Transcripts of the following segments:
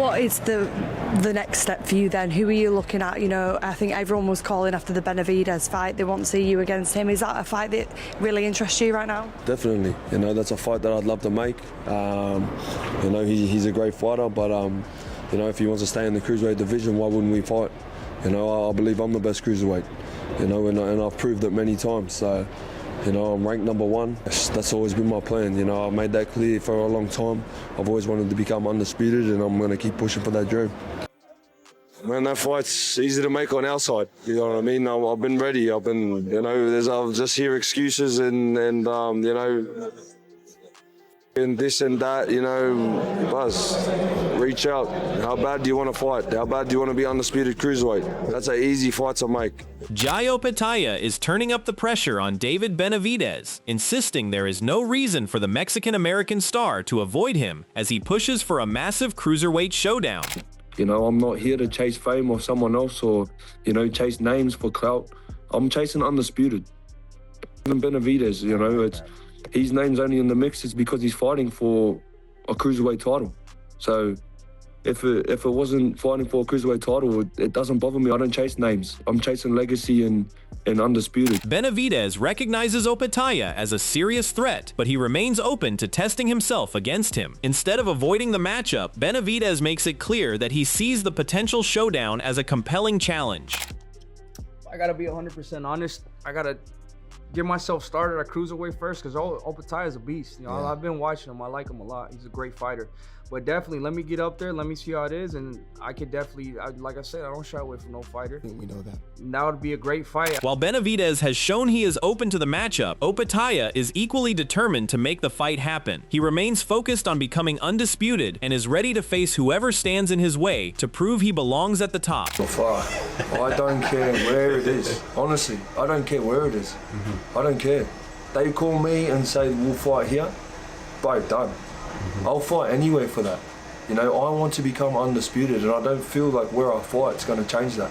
What is the next step for you then? Who are you looking at? You know, I think everyone was calling after the Benavidez fight. They want to see you against him. Is that a fight that really interests you right now? Definitely. You know, that's a fight that I'd love to make. You know, he's a great fighter, but you know, if he wants to stay in the cruiserweight division, why wouldn't we fight? You know, I believe I'm the best cruiserweight. You know, and I've proved it many times. So, you know, I'm ranked #1. That's always been my plan. You know, I've made that clear for a long time. I've always wanted to become undisputed, and I'm going to keep pushing for that dream. Man, that fight's easy to make on our side. You know what I mean? I've been ready. You know, I'll just hear excuses and you know, and this and that, you know, Buzz, reach out. How bad do you want to fight? How bad do you want to be undisputed cruiserweight? That's an easy fight to make. Jai Opetaia is turning up the pressure on David Benavidez, insisting there is no reason for the Mexican-American star to avoid him as he pushes for a massive cruiserweight showdown. You know, I'm not here to chase fame or someone else or, you know, chase names for clout. I'm chasing undisputed. Even Benavidez, you know, his name's only in the mix is because he's fighting for a cruiserweight title. So if it wasn't fighting for a cruiserweight title, it doesn't bother me. I don't chase names. I'm chasing legacy and undisputed. Benavidez recognizes Opetaia as a serious threat, but he remains open to testing himself against him. Instead of avoiding the matchup, Benavidez makes it clear that he sees the potential showdown as a compelling challenge. I gotta be 100% honest. I gotta get myself started at cruiserweight first because Opetaia is a beast. You know, I've been watching him. I like him a lot. He's a great fighter. But definitely, let me get up there. Let me see how it is, and I could definitely, like I said, I don't shy away from no fighter. We know that. That would be a great fight. While Benavidez has shown he is open to the matchup, Opetaia is equally determined to make the fight happen. He remains focused on becoming undisputed and is ready to face whoever stands in his way to prove he belongs at the top. I don't care where it is. Honestly, I don't care where it is. I don't care. They call me and say, we'll fight here. Both done. I'll fight anywhere for that. You know, I want to become undisputed, and I don't feel like where I fight is going to change that.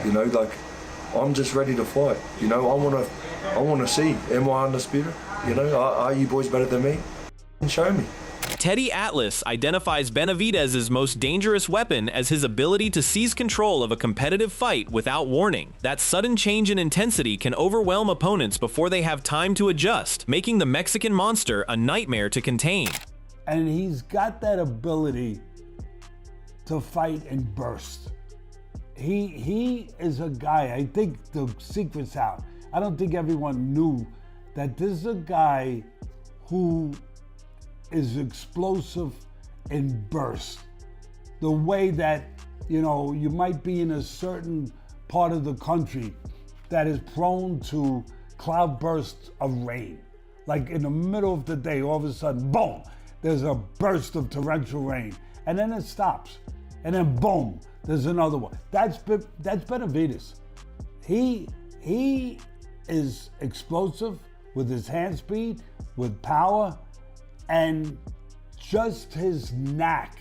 You know, like, I'm just ready to fight. You know, I want to see, am I undisputed? You know, are you boys better than me? And show me. Teddy Atlas identifies Benavidez's most dangerous weapon as his ability to seize control of a competitive fight without warning. That sudden change in intensity can overwhelm opponents before they have time to adjust, making the Mexican monster a nightmare to contain. And he's got that ability to fight and burst. He is a guy, I think the secret's out. I don't think everyone knew that this is a guy who is explosive and burst. The way that, you know, you might be in a certain part of the country that is prone to cloud bursts of rain. Like in the middle of the day, all of a sudden, boom, there's a burst of torrential rain, and then it stops, and then boom, there's another one. That's Benavidez. He is explosive with his hand speed, with power, and just his knack,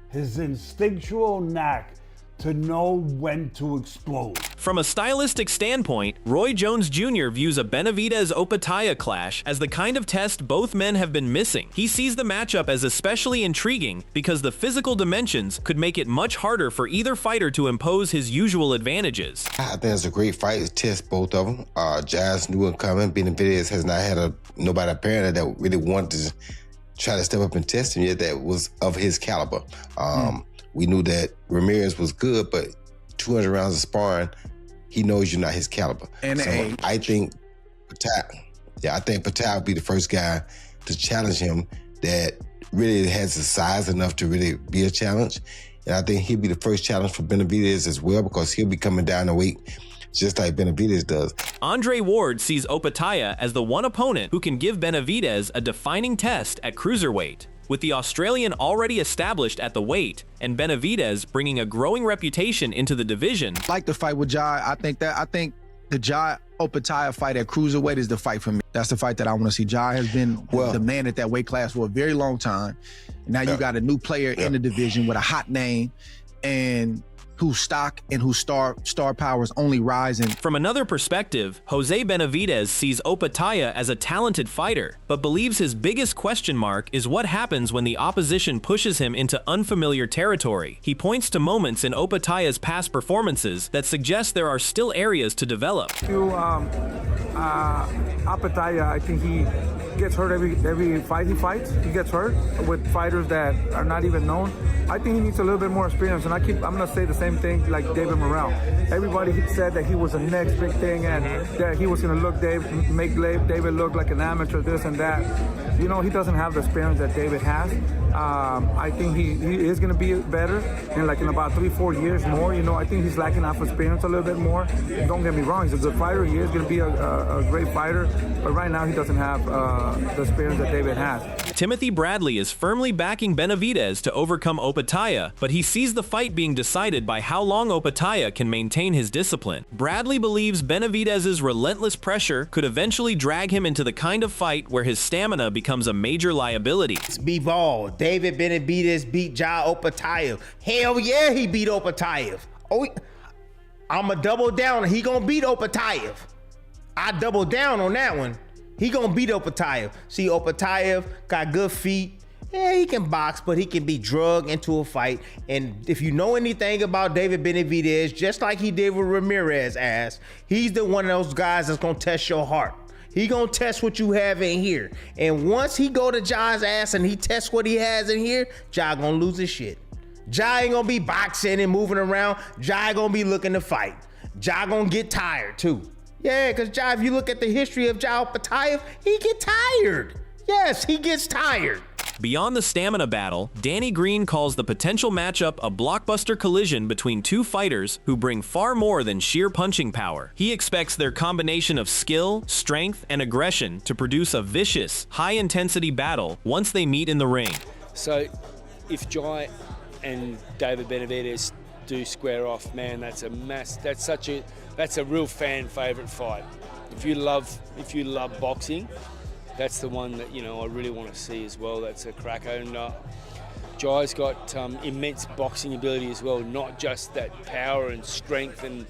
his instinctual knack to know when to explode. From a stylistic standpoint, Roy Jones Jr. views a Benavidez-Opetaia clash as the kind of test both men have been missing. He sees the matchup as especially intriguing because the physical dimensions could make it much harder for either fighter to impose his usual advantages. I think it's a great fight to test both of them. Jazz knew it coming. Benavidez has not had nobody apparently that really wanted to try to step up and test him yet that was of his caliber. We knew that Ramirez was good, but 200 rounds of sparring, he knows you're not his caliber. And so I think Opetaia would be the first guy to challenge him that really has the size enough to really be a challenge. And I think he'll be the first challenge for Benavidez as well because he'll be coming down the weight just like Benavidez does. Andre Ward sees Opetaia as the one opponent who can give Benavidez a defining test at cruiserweight. With the Australian already established at the weight and Benavidez bringing a growing reputation into the division. I like the fight with Jai. I think the Jai Opetaia fight at cruiserweight is the fight for me. That's the fight that I want to see. Jai has been the man at that weight class for a very long time. Now you got a new player in the division with a hot name, and whose stock and whose star power is only rising. From another perspective, Jose Benavidez sees Opetaia as a talented fighter, but believes his biggest question mark is what happens when the opposition pushes him into unfamiliar territory. He points to moments in Opetaia's past performances that suggest there are still areas to develop. Opetaia, I think he gets hurt every fight he fights. He gets hurt with fighters that are not even known. I think he needs a little bit more experience, and I'm gonna say the same thing like David Morrell. Everybody said that he was the next big thing and that he was gonna make David look like an amateur, this and that. You know, he doesn't have the experience that David has. I think he is gonna be better in about 3-4 years more. You know, I think he's lacking off experience a little bit more. Don't get me wrong, he's a good fighter. He is gonna be a great fighter, but right now he doesn't have the experience that David has. Timothy Bradley is firmly backing Benavidez to overcome Opetaia, but he sees the fight being decided by how long Opetaia can maintain his discipline. Bradley believes Benavidez's relentless pressure could eventually drag him into the kind of fight where his stamina becomes a major liability. B-ball. David Benavidez beat Ja Opetaia. Hell yeah, he beat Opetaia. Oh, I'm a double down. He gonna beat Opetaia. I double down on that one. He gonna beat Opetaia. See, Opetaia got good feet. Yeah, he can box, but he can be drugged into a fight. And if you know anything about David Benavidez, just like he did with Ramirez ass, he's the one of those guys that's gonna test your heart. He gonna test what you have in here. And once he go to Ja's ass and he tests what he has in here, Ja gonna lose his shit. Ja ain't gonna be boxing and moving around. Ja gonna be looking to fight. Ja gonna get tired too. Yeah, because Ja, if you look at the history of Ja Opetaia, he get tired. Yes, he gets tired. Beyond the stamina battle, Danny Green calls the potential matchup a blockbuster collision between two fighters who bring far more than sheer punching power. He expects their combination of skill, strength, and aggression to produce a vicious, high-intensity battle once they meet in the ring. So, if Jai and David Benavidez do square off, man, that's a real fan favorite fight. If you love boxing, that's the one that, you know, I really want to see as well. That's a cracker. And Jai's got immense boxing ability as well, not just that power and strength and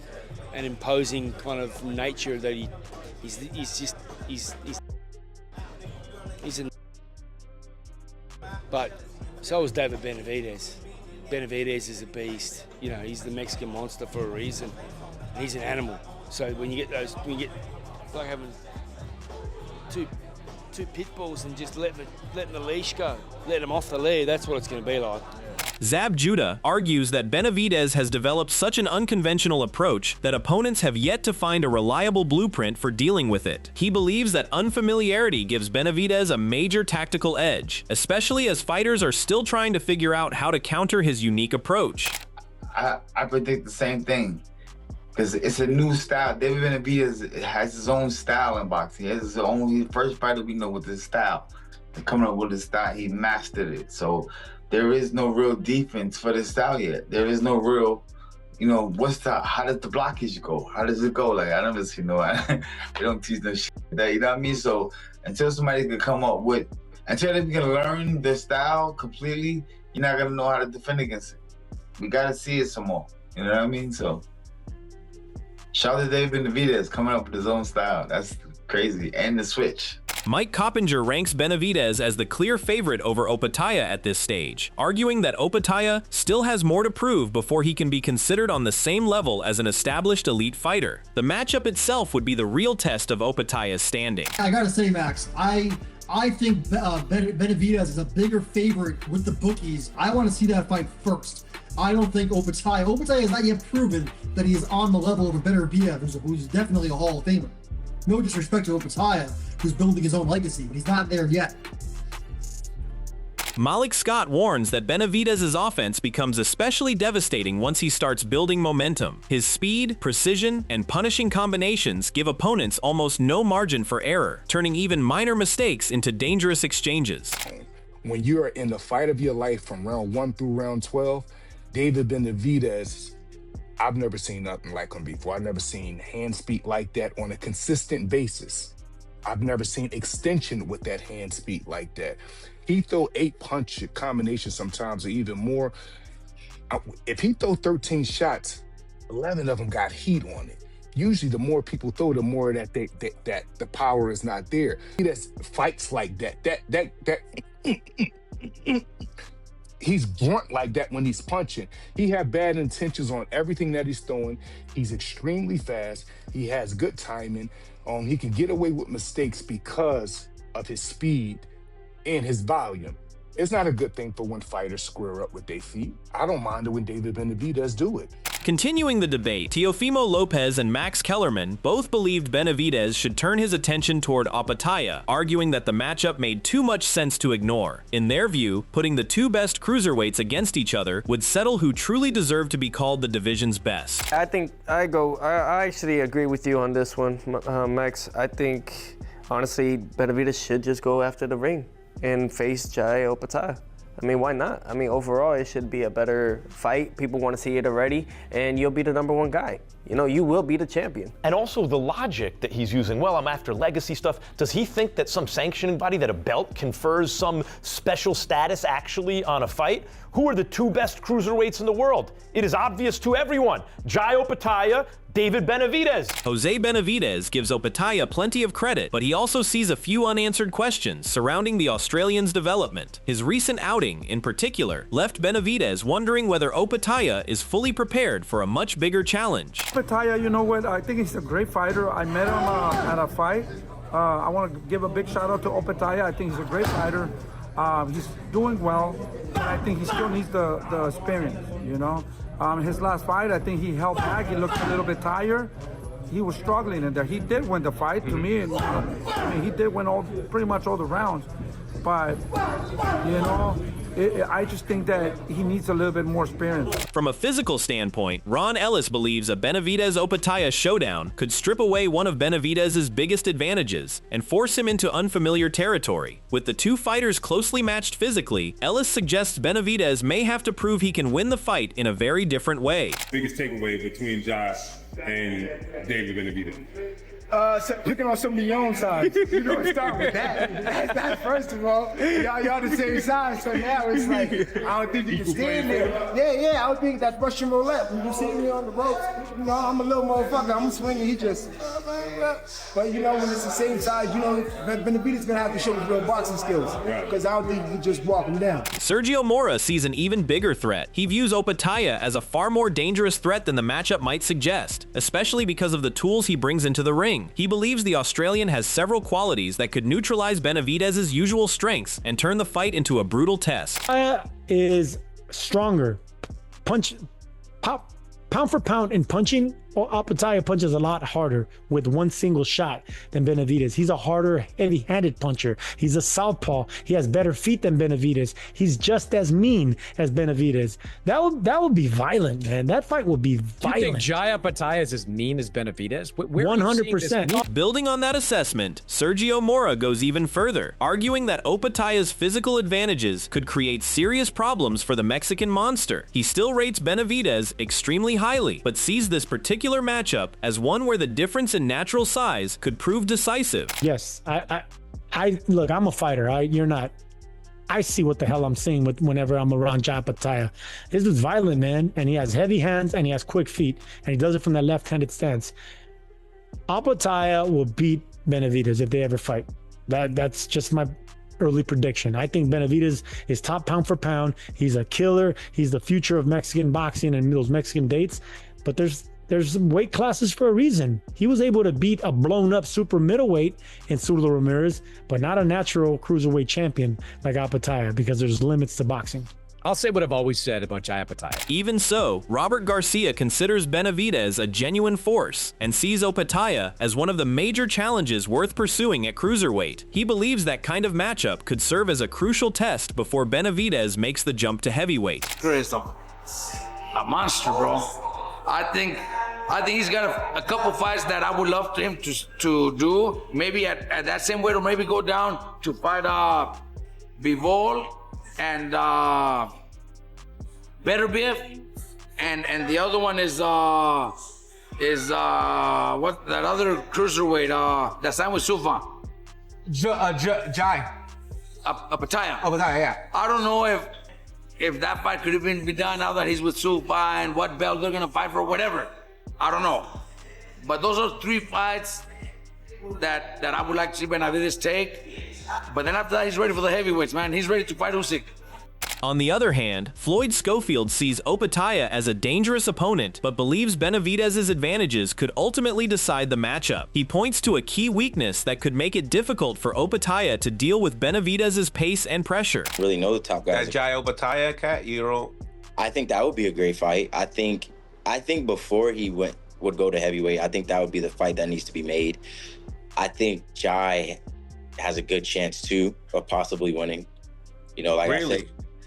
imposing kind of nature that he's but so is David Benavidez. Benavidez is a beast. You know, he's the Mexican monster for a reason. He's an animal. So when you get like having two pit bulls and just letting the leash go, letting them off the lead, that's what it's going to be like. Zab Judah argues that Benavidez has developed such an unconventional approach that opponents have yet to find a reliable blueprint for dealing with it. He believes that unfamiliarity gives Benavidez a major tactical edge, especially as fighters are still trying to figure out how to counter his unique approach. I predict the same thing. Because it's a new style. David Benavidez has his own style in boxing. He has his own, he's the first fighter we know with his style. They're coming up with his style, he mastered it. So there is no real defense for this style yet. There is no real, you know, how does the blockage go? How does it go? Like, I never see they don't teach no shit like that, you know what I mean? So until somebody can come up with, until they can learn their style completely, you're not gonna know how to defend against it. We gotta see it some more, you know what I mean? So shout out to David Benavidez coming up with his own style. That's crazy. And the switch. Mike Coppinger ranks Benavidez as the clear favorite over Opetaia at this stage, arguing that Opetaia still has more to prove before he can be considered on the same level as an established elite fighter. The matchup itself would be the real test of Opetaia's standing. I gotta say, Max, I think Benavidez is a bigger favorite with the bookies. I want to see that fight first. I don't think Opetaia has not yet proven that he is on the level of a Benavidez, who's definitely a Hall of Famer. No disrespect to Opetaia, who's building his own legacy, but he's not there yet. Malik Scott warns that Benavidez's offense becomes especially devastating once he starts building momentum. His speed, precision, and punishing combinations give opponents almost no margin for error, turning even minor mistakes into dangerous exchanges. When you are in the fight of your life from round 1 through round 12, David Benavidez, I've never seen nothing like him before. I've never seen hand speed like that on a consistent basis. I've never seen extension with that hand speed like that. He throw 8 punch combinations sometimes or even more. if he throw 13 shots, 11 of them got heat on it. Usually, the more people throw, the more that that the power is not there. He does fights like that. He's blunt like that when he's punching. He have bad intentions on everything that he's throwing. He's extremely fast. He has good timing. He can get away with mistakes because of his speed and his volume. It's not a good thing for when fighters square up with their feet. I don't mind it when David Benavidez do it. Continuing the debate, Teofimo Lopez and Max Kellerman both believed Benavidez should turn his attention toward Opetaia, arguing that the matchup made too much sense to ignore. In their view, putting the two best cruiserweights against each other would settle who truly deserved to be called the division's best. I think I actually agree with you on this one, Max. I think, honestly, Benavidez should just go after the ring and face Jai Opetaia. I mean, why not? I mean, overall, it should be a better fight. People want to see it already, and you'll be the #1 guy. You know, you will be the champion. And also the logic that he's using, well, I'm after legacy stuff. Does he think that some sanctioning body, that a belt confers some special status actually on a fight? Who are the two best cruiserweights in the world? It is obvious to everyone. Jai Opetaia, David Benavidez. Jose Benavidez gives Opetaia plenty of credit, but he also sees a few unanswered questions surrounding the Australian's development. His recent outing, in particular, left Benavidez wondering whether Opetaia is fully prepared for a much bigger challenge. Opetaia, you know what? I think he's a great fighter. I met him at a fight. I want to give a big shout out to Opetaia. I think he's a great fighter. He's doing well. I think he still needs the experience, you know. His last fight, I think he held back. He looked a little bit tired. He was struggling in there. He did win the fight to me. And, I mean, he did win pretty much all the rounds. But, you know, I just think that he needs a little bit more experience. From a physical standpoint, Ron Ellis believes a Benavidez-Opetaia showdown could strip away one of Benavidez's biggest advantages and force him into unfamiliar territory. With the two fighters closely matched physically, Ellis suggests Benavidez may have to prove he can win the fight in a very different way. Biggest takeaway between Jai and David Benavidez? So picking on some of your own sides. You know, start with that. That's first of all. Y'all the same size, so now it's like, I don't think you can stand there. Yeah, I don't think that's Russian roulette. When you see me on the ropes, you know, I'm a little motherfucker. I'm swinging, he just... But, you know, when it's the same size, you know, Benavidez gonna have to show his real boxing skills. Because I don't think you can just walk him down. Sergio Mora sees an even bigger threat. He views Opetaia as a far more dangerous threat than the matchup might suggest, especially because of the tools he brings into the ring. He believes the Australian has several qualities that could neutralize Benavidez's usual strengths and turn the fight into a brutal test. Opetaia is stronger. Pound for pound in punching, Opetaia punches a lot harder with one single shot than Benavidez. He's a harder, heavy-handed puncher. He's a southpaw. He has better feet than Benavidez. He's just as mean as Benavidez. That would be violent, man. That fight would be violent. You think Jai Opetaia is as mean as Benavidez? 100%. Building on that assessment, Sergio Mora goes even further, arguing that Opetaia's physical advantages could create serious problems for the Mexican monster. He still rates Benavidez extremely highly, but sees this particular matchup as one where the difference in natural size could prove decisive. Yes, I look, I'm a fighter. You're not. I see what the hell I'm seeing whenever I'm around Jai Opetaia. This is violent, man, and he has heavy hands and he has quick feet, and he does it from that left-handed stance. Opetaia will beat Benavidez if they ever fight. That's just my early prediction. I think Benavidez is top pound for pound. He's a killer. He's the future of Mexican boxing and those Mexican dates. But there's weight classes for a reason. He was able to beat a blown up super middleweight in Sulo Ramirez, but not a natural cruiserweight champion like Opetaia, because there's limits to boxing. I'll say what I've always said about Jai Opetaia. Even so, Robert Garcia considers Benavidez a genuine force and sees Opetaia as one of the major challenges worth pursuing at cruiserweight. He believes that kind of matchup could serve as a crucial test before Benavidez makes the jump to heavyweight. Chris, a monster, bro. I think he's got a couple fights that I would love him to do. Maybe at that same weight, or maybe go down to fight Bivol and Better Biff, and the other one is what that other cruiserweight that signed with Sufa. Jai. Opetaia. Opetaia, yeah. I don't know if that fight could even be done now that he's with Supa and what belt they're gonna fight for, whatever. I don't know. But those are 3 fights that I would like to see Benavidez take. But then after that, he's ready for the heavyweights, man. He's ready to fight Usyk. On the other hand, Floyd Schofield sees Opetaia as a dangerous opponent, but believes Benavidez's advantages could ultimately decide the matchup. He points to a key weakness that could make it difficult for Opetaia to deal with Benavidez's pace and pressure. Really know the top guys. That Jai Opetaia cat, I think that would be a great fight. I think before he would go to heavyweight, I think that would be the fight that needs to be made. I think Jai has a good chance too of possibly winning. You know, like I said,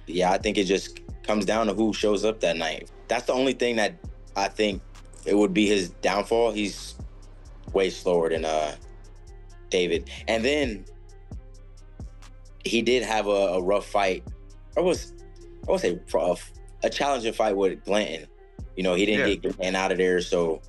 yeah, I think it just comes down to who shows up that night. That's the only thing that I think it would be his downfall. He's way slower than David. And then he did have a rough fight. I would say rough. A challenging fight with Glanton. You know, he didn't get Glanton out of there. So,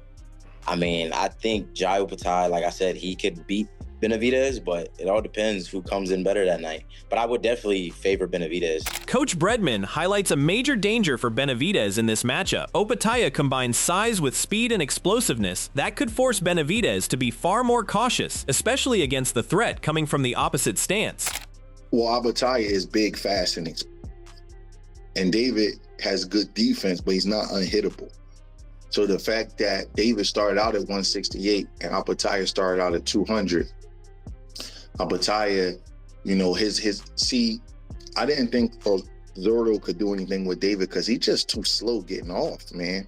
I mean, I think Jai Opetaia, like I said, he could beat Benavidez, but it all depends who comes in better that night. But I would definitely favor Benavidez. Coach Bredman highlights a major danger for Benavidez in this matchup. Opetaia combines size with speed and explosiveness that could force Benavidez to be far more cautious, especially against the threat coming from the opposite stance. Well, Opetaia is big, fast, and explosive. And David has good defense, but he's not unhittable. So the fact that David started out at 168 and Opetaia started out at 200, Opetaia, you know, I didn't think Zurdo could do anything with David because he's just too slow getting off, man.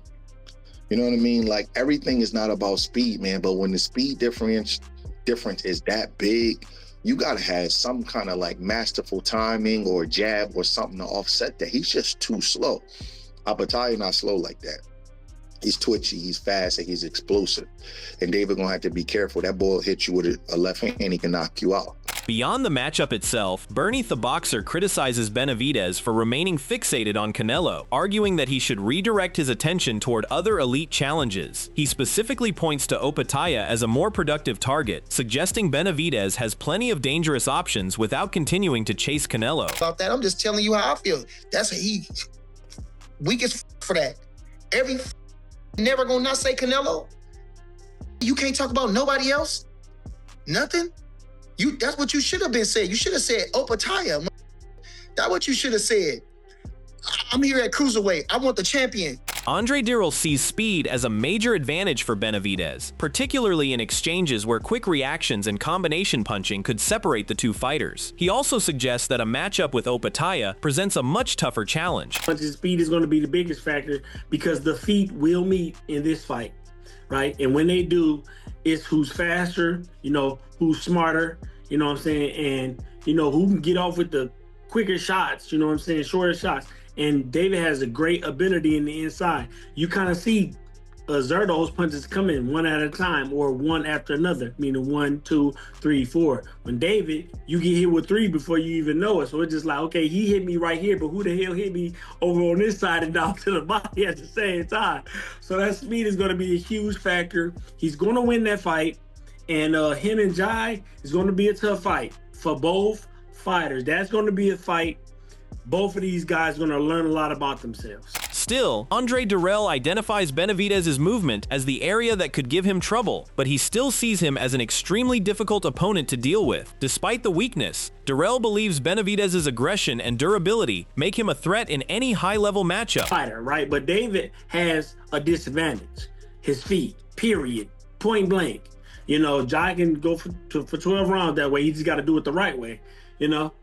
You know what I mean? Like, everything is not about speed, man, but when the speed difference is that big, you got to have some kind of like masterful timing or jab or something to offset that. He's just too slow. Opetaia not slow like that. He's twitchy, he's fast, and he's explosive. And David gonna have to be careful. That boy will hit you with a left hand, he can knock you out. Beyond the matchup itself, Bernie the Boxer criticizes Benavidez for remaining fixated on Canelo, arguing that he should redirect his attention toward other elite challenges. He specifically points to Opetaia as a more productive target, suggesting Benavidez has plenty of dangerous options without continuing to chase Canelo. About that, I'm just telling you how I feel. That's he weakest for that. Never gonna not say Canelo. You can't talk about nobody else. Nothing. That's what you should have been said. You should have said Opetaia. That's what you should have said. I'm here at cruiserweight. I want the champion. Andre Dirrell sees speed as a major advantage for Benavidez, particularly in exchanges where quick reactions and combination punching could separate the two fighters. He also suggests that a matchup with Opetaia presents a much tougher challenge. Punching speed is going to be the biggest factor because the feet will meet in this fight, right? And when they do, it's who's faster, you know, who's smarter, you know what I'm saying, and, you know, who can get off with the quicker shots, you know what I'm saying, shorter shots. And David has a great ability in the inside. You kind of see Zurdo's punches come in one at a time or one after another, meaning 1, 2, 3, 4. When David, you get hit with 3 before you even know it. So it's just like, okay, he hit me right here, but who the hell hit me over on this side and down to the body at the same time? So that speed is going to be a huge factor. He's going to win that fight. And him and Jai is going to be a tough fight for both fighters. That's going to be a fight. Both of these guys are going to learn a lot about themselves. Still, Andre Dirrell identifies Benavidez's movement as the area that could give him trouble, but he still sees him as an extremely difficult opponent to deal with. Despite the weakness, Dirrell believes Benavidez's aggression and durability make him a threat in any high-level matchup. Fighter, right? But David has a disadvantage. His feet, period, point blank. You know, Jai can go for 12 rounds that way. He just got to do it the right way, you know?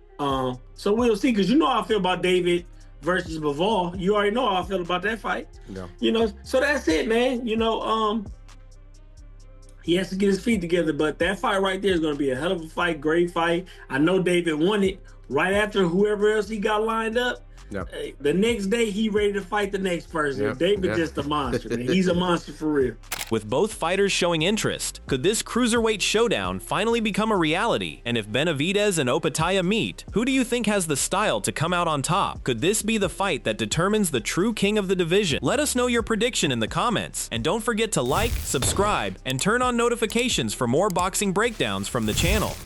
So we'll see, because you know how I feel about David versus Bivol. You already know how I feel about that fight. Yeah. You know, so that's it, man. You know, he has to get his feet together, but that fight right there is going to be a hell of a fight, great fight. I know David won it right after whoever else he got lined up. Yep. The next day, he ready to fight the next person. Yep. David just a monster, man. He's a monster for real. With both fighters showing interest, could this cruiserweight showdown finally become a reality? And if Benavidez and Opetaia meet, who do you think has the style to come out on top? Could this be the fight that determines the true king of the division? Let us know your prediction in the comments. And don't forget to like, subscribe, and turn on notifications for more boxing breakdowns from the channel.